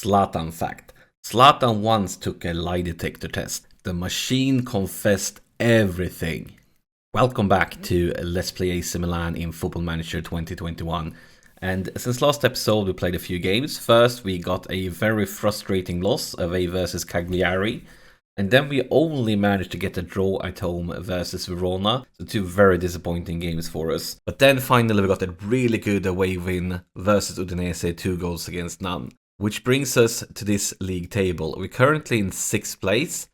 Zlatan fact. Zlatan once took a lie detector test. The machine confessed everything. Welcome back to Let's Play AC Milan in Football Manager 2021. And since last episode we played a few games. First we got a very frustrating loss away versus Cagliari. And then we only managed to get a draw at home versus Verona. So two very disappointing games for us. But then finally we got a really good away win versus Udinese, 2 goals against none. Which brings us to this league table. We're currently in 6th place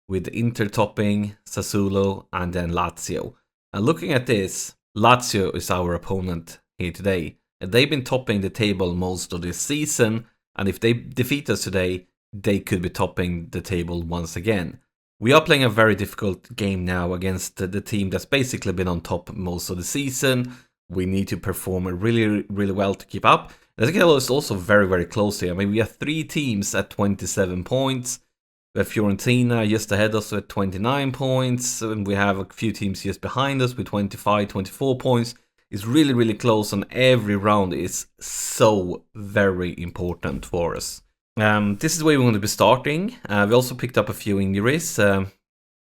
with Inter topping, Sassuolo and then Lazio. And looking at this, Lazio is our opponent here today. And they've been topping the table most of this season. And if they defeat us today, they could be topping the table once again. We are playing a very difficult game now against the team that's basically been on top most of the season. We need to perform really well to keep up. The table is also very close here. I mean, we have 3 teams at 27 points. We have Fiorentina just ahead of us with 29 points. And we have a few teams just behind us with 25, 24 points. It's really close, and every round is so very important for us. This is where we want to be starting. We also picked up a few injuries.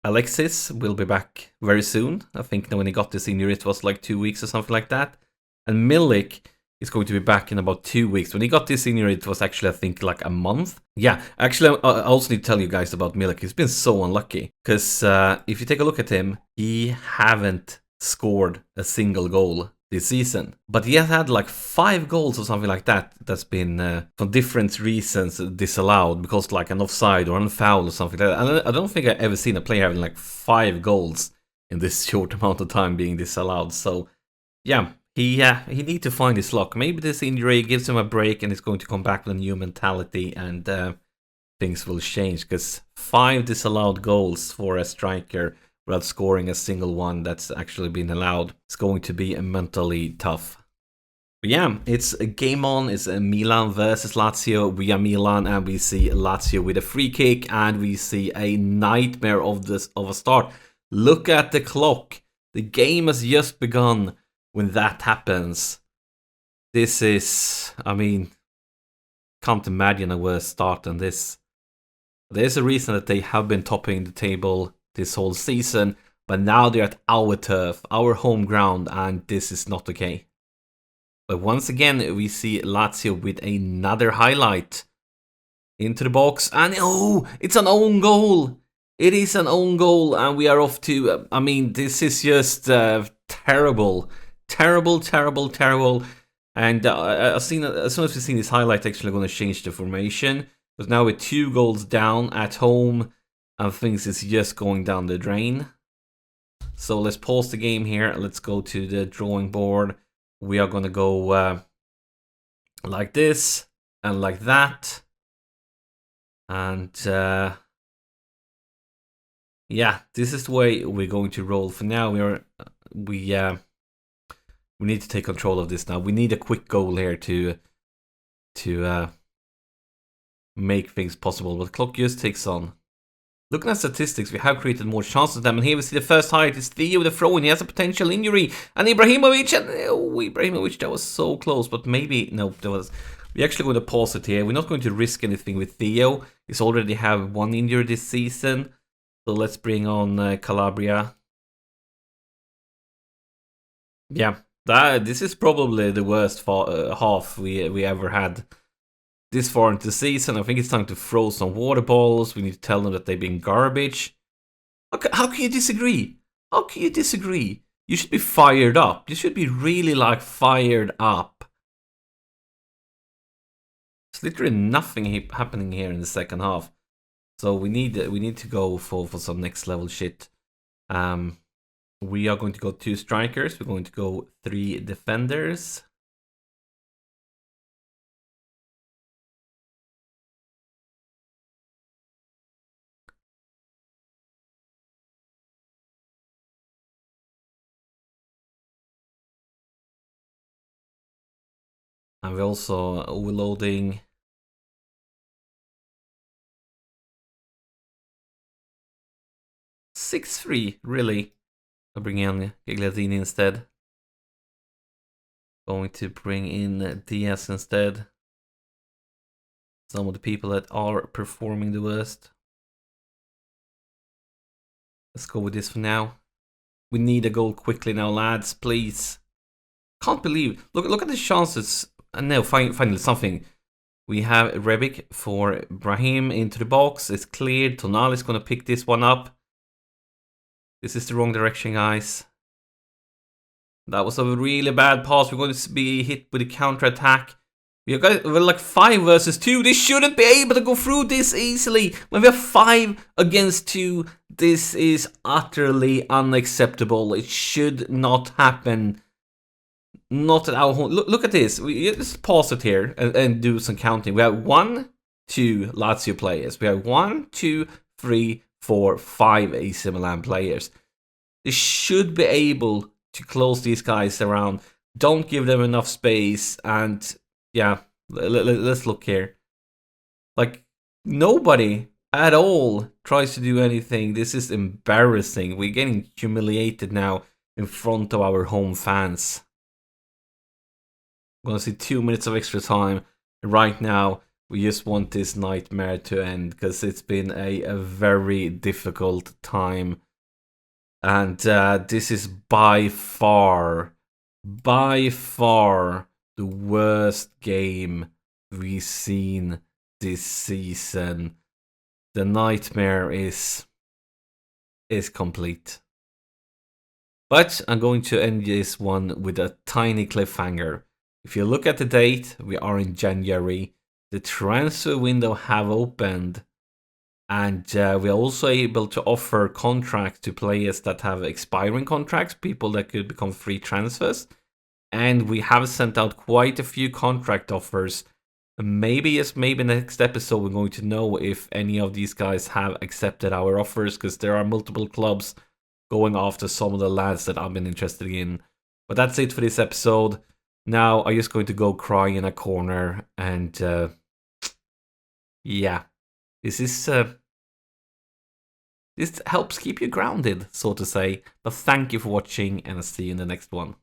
Alexis will be back very soon. I think when he got this injury it was like 2 weeks or something like that. And Milik is going to be back in about 2 weeks. When he got this injury it was actually I think like a month. Yeah, actually I also need to tell you guys about Milik. He's been so unlucky. Because if you take a look at him, he haven't scored a single goal this season. But he has had like 5 goals or something like that that's been for different reasons disallowed, because like an offside or an foul or something like that. And I don't think I've ever seen a player having like 5 goals in this short amount of time being disallowed. So yeah, he needs to find his luck. Maybe this injury gives him a break and he's going to come back with a new mentality and things will change, because 5 disallowed goals for a striker without scoring a single one that's actually been allowed. It's going to be mentally tough. But yeah, it's a game on. It's a Milan versus Lazio. We are Milan and we see Lazio with a free kick and we see a nightmare of a start. Look at the clock. The game has just begun when that happens. This is, I mean, can't imagine a worse start than this. There's a reason that they have been topping the table this whole season, but now they're at our turf, our home ground, and this is not okay. But once again, we see Lazio with another highlight. Into the box, and oh, it's an own goal! It is an own goal, and we are off to, I mean, this is just terrible. Terrible. And as soon as we've seen this highlight, actually going to change the formation. Because now we're 2 goals down at home, and things is just going down the drain. So let's pause the game here. Let's go to the drawing board. We are going to go like this and like that. And yeah, this is the way we're going to roll. For now, we need to take control of this now. We need a quick goal here to make things possible. But the clock just ticks on. Looking at statistics, we have created more chances than them. And here we see the first highlight is Theo with the throw-in. He has a potential injury. And Ibrahimovic, that was so close. But maybe, no, we're actually going to pause it here. We're not going to risk anything with Theo. He's already have 1 injury this season. So let's bring on Calabria. Yeah, this is probably the worst half we ever had. This far into the season, I think it's time to throw some water balls. We need to tell them that they've been garbage. How can you disagree? How can you disagree? You should be fired up. You should be really like fired up. There's literally nothing happening here in the second half. So we need to go for some next level shit. We are going to go 2 strikers. We're going to go 3 defenders. And we're also overloading. (6-3), really? I'll bring in Gagliardini instead. Going to bring in Diaz instead. some of the people that are performing the worst. Let's go with this for now. We need a goal quickly now, lads, please. Can't believe. Look at the chances. And now finally something. We have Rebic for Brahim into the box. It's cleared. Tonal is going to pick this one up. This is the wrong direction, guys. That was a really bad pass. We're going to be hit with a counter-attack. We're like 5 versus 2. They shouldn't be able to go through this easily. When we're 5 against 2, this is utterly unacceptable. It should not happen. Not at our home. Look at this. We just pause it here and do some counting. We have 1, 2 Lazio players. We have 1, 2, 3, 4, 5 AC Milan players. They should be able to close these guys around. Don't give them enough space. And yeah, let's look here. Like, nobody at all tries to do anything. This is embarrassing. We're getting humiliated now in front of our home fans. I'm gonna see 2 minutes of extra time. Right now, we just want this nightmare to end because it's been a very difficult time. And this is by far the worst game we've seen this season. The nightmare is complete. But I'm going to end this one with a tiny cliffhanger. If you look at the date, we are in January. The transfer window have opened. And we are also able to offer contracts to players that have expiring contracts, people that could become free transfers. And we have sent out quite a few contract offers. Maybe next episode we're going to know if any of these guys have accepted our offers, because there are multiple clubs going after some of the lads that I've been interested in. But that's it for this episode. Now I'm just going to go cry in a corner, and yeah, this helps keep you grounded, so to say. But thank you for watching, and I'll see you in the next one.